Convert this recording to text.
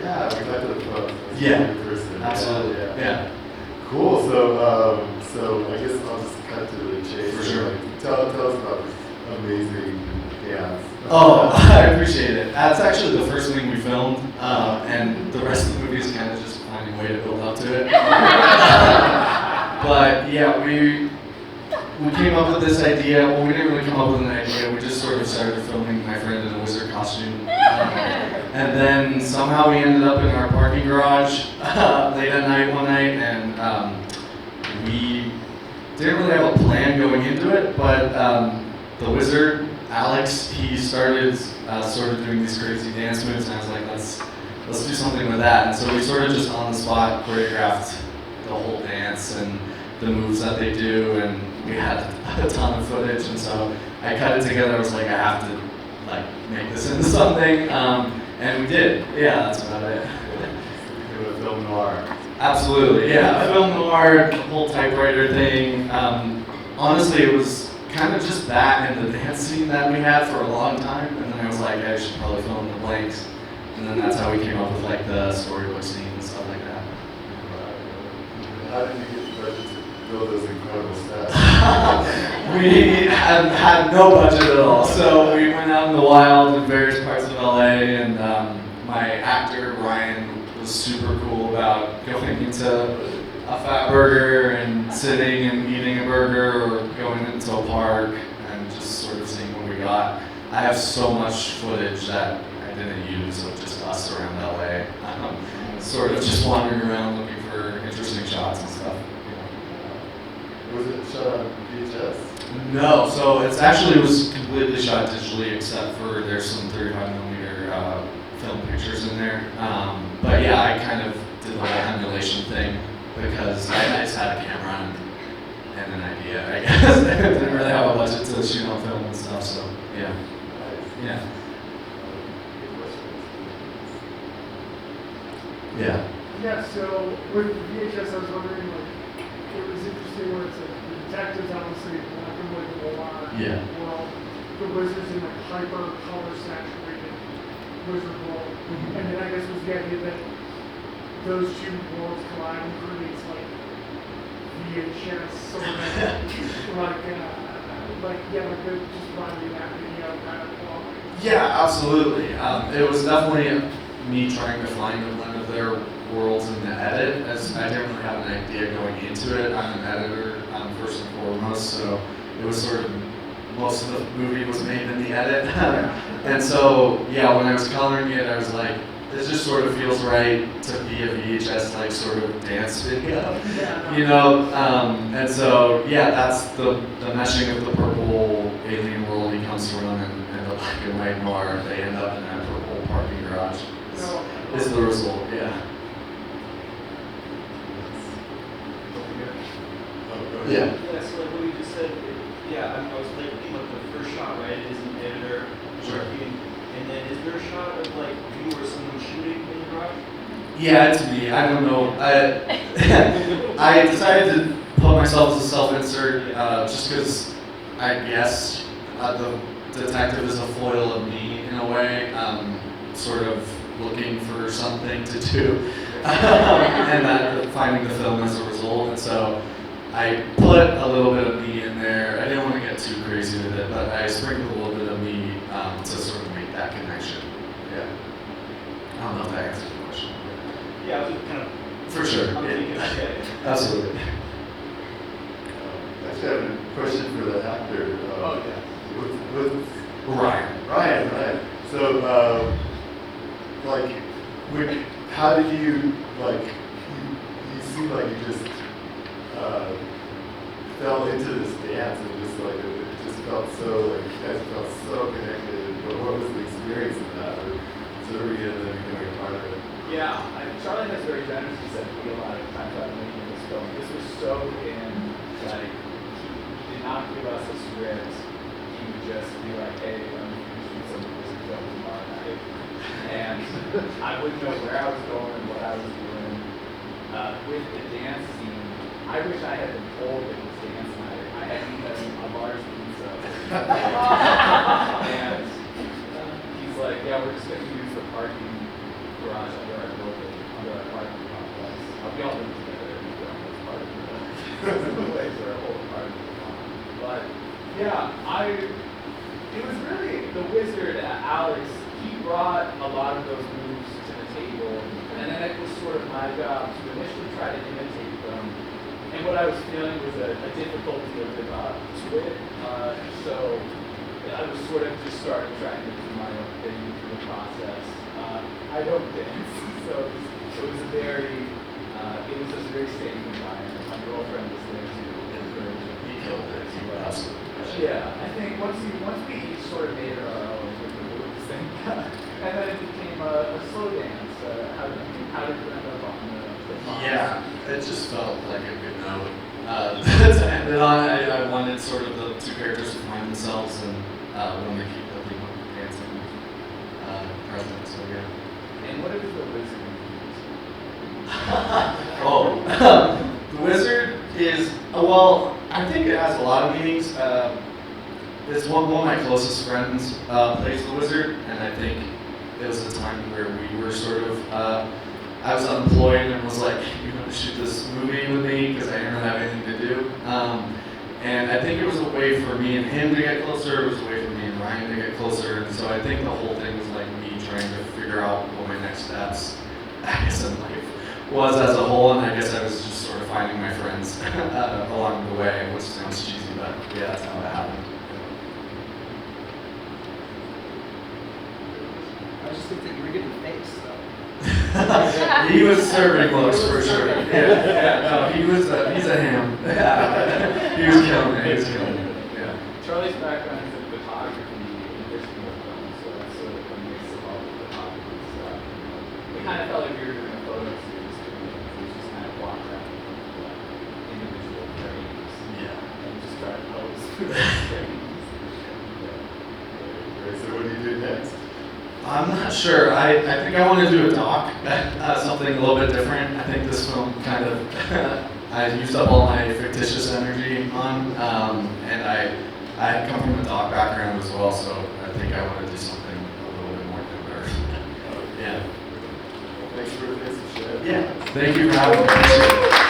Yeah, we got the phone. Yeah, absolutely. Yeah. Cool. So I guess I'll just cut to the chase. For sure. Like, tell us about this amazing dance. Oh, I appreciate it. That's actually the first thing we filmed, and the rest of the movie is kind of just finding a way to build up to it. But yeah, we came up with this idea. Well, we didn't really come up with an idea. We just sort of started filming my friend in a wizard costume. And then somehow we ended up in our parking garage late at night one night, and we didn't really have a plan going into it, but the wizard, Alex, he started sort of doing these crazy dance moves, and I was like, let's do something with that. And so we sort of just on the spot choreographed the whole dance and the moves that they do, and we had a ton of footage, and so I cut it together. I was like, I have to make this into something, and we did. Yeah, that's about it. It was film noir. Absolutely, yeah. Film noir, the whole typewriter thing. Honestly, it was kind of just that and the dance scene that we had for a long time, and then I was like, I should probably fill in the blanks, and then that's how we came up with the storybook scene and stuff like that. How did you get the budget to build those incredible sets? We had no budget at all, so we went out in the wild in various parts of LA, and my actor Ryan was super cool about going into a fat burger and sitting and eating a burger, or going into a park and just sort of seeing what we got. I have so much footage that I didn't use of just us around LA, sort of just wandering around looking for interesting shots and stuff. Was it shot on VHS? No, so it actually was completely shot digitally, except for there's some 35mm film pictures in there. But yeah, I kind of did the whole emulation thing because I just had a camera and an idea, I guess. I didn't really have a budget to shoot on film and stuff, so yeah. Yeah. Yeah. Yeah, so with the VHS, I was wondering, it was interesting where it's the detectives obviously black and white noir world, the wizards in hyper color saturated wizard world, and then I guess was the idea that those two worlds collide and creates VHS sort of just running that video kind of quality. Yeah, absolutely. It was definitely me trying to find a blend of their worlds in the edit, as I didn't really have an idea going into it. I'm an editor first and foremost, so it was sort of most of the movie was made in the edit. And so yeah, when I was coloring it, I was like, this just sort of feels right to be a VHS sort of dance video, you know? And so yeah, that's the meshing of the purple alien world he comes from and the black and white noir. They end up in that purple parking garage. Is the result, yeah. Yeah. Yeah, so what you just said, I was looking at the first shot, right? It is an editor working, and then is there a shot of you or someone shooting in the garage? Yeah, it's me. I don't know. I decided to put myself as a self-insert just because I guess the detective is a foil of me in a way, sort of looking for something to do, and finding the film as a result. And so I put a little bit of me in there. I didn't want to get too crazy with it, but I sprinkled a little bit of me to sort of make that connection. Yeah. I don't know if that answers the question. Yeah, I was just kind of... For sure. Absolutely. Actually, I have a question for the actor. With Ryan. Right. So, how did you, you seem like you just fell into this dance and just it just felt so, you guys felt so connected. What was the experience of that? Or observing it and then becoming a part of it? Yeah, Charlie has very generously said to me a lot of times about making this film. This was so in, he did not give us a script. He would just be like, hey, I'm shooting some music film tomorrow night. And I wouldn't know where I was going and what I was doing. With the dance scene, I wish I had been told it was dance night. I had eaten a large pizza. And he's like, yeah, we're just going to use the parking garage under our we all lived together, and we all was part of the ways are a whole part of the farm. But yeah, it was really the wizard, Alex. He brought a lot of those moves to the table, and then it was sort of my job to initially try to imitate them. And what I was feeling was a difficulty of it to it. So I was sort of just started trying to do my own thing through the process. I don't dance, so it was a very safe environment. My girlfriend was there to encourage me. He killed it. He was absolutely. Yeah, I think once we each sort of made it our own with the moves, and then it became a slow dance. How did you end up on the pop? Yeah, it just felt like a good note to end it on. I wanted sort of the two characters to find themselves and when they keep the people dancing present. So yeah. And what is the wizard? Oh, the wizard is well. I think it has a lot of meanings. It's one of my closest friends plays the wizard, and I think it was a time where we were sort of. I was unemployed and was like, "You want to shoot this movie with me?" Because I didn't really have anything to do. And I think it was a way for me and him to get closer. It was a way for me and Ryan to get closer. And so I think the whole thing was like me trying to figure out what my next steps, I guess, in life was as a whole. And I guess I was just sort of finding my friends along the way, which sounds cheesy, but yeah, that's how it happened. I was just thinking you were getting face, though. He was serving looks for sure. Yeah. No, he's a ham. He was killing it. He was killing it. Yeah. Charlie's background is in photography in addition to film, so that's sort of a mix of all the photography stuff. We kind of felt like we were doing a photo series too. We just kind of walked out individual frames and just try to pose for those frames. Right, so what do you do next? I'm not sure. I think I want to do a doc, something a little bit different. I think this film kind of, I used up all my fictitious energy on, and I come from a doc background as well, so I think I want to do something a little bit more diverse. Yeah. Thanks for this, Chad. Yeah. Thank you for having me.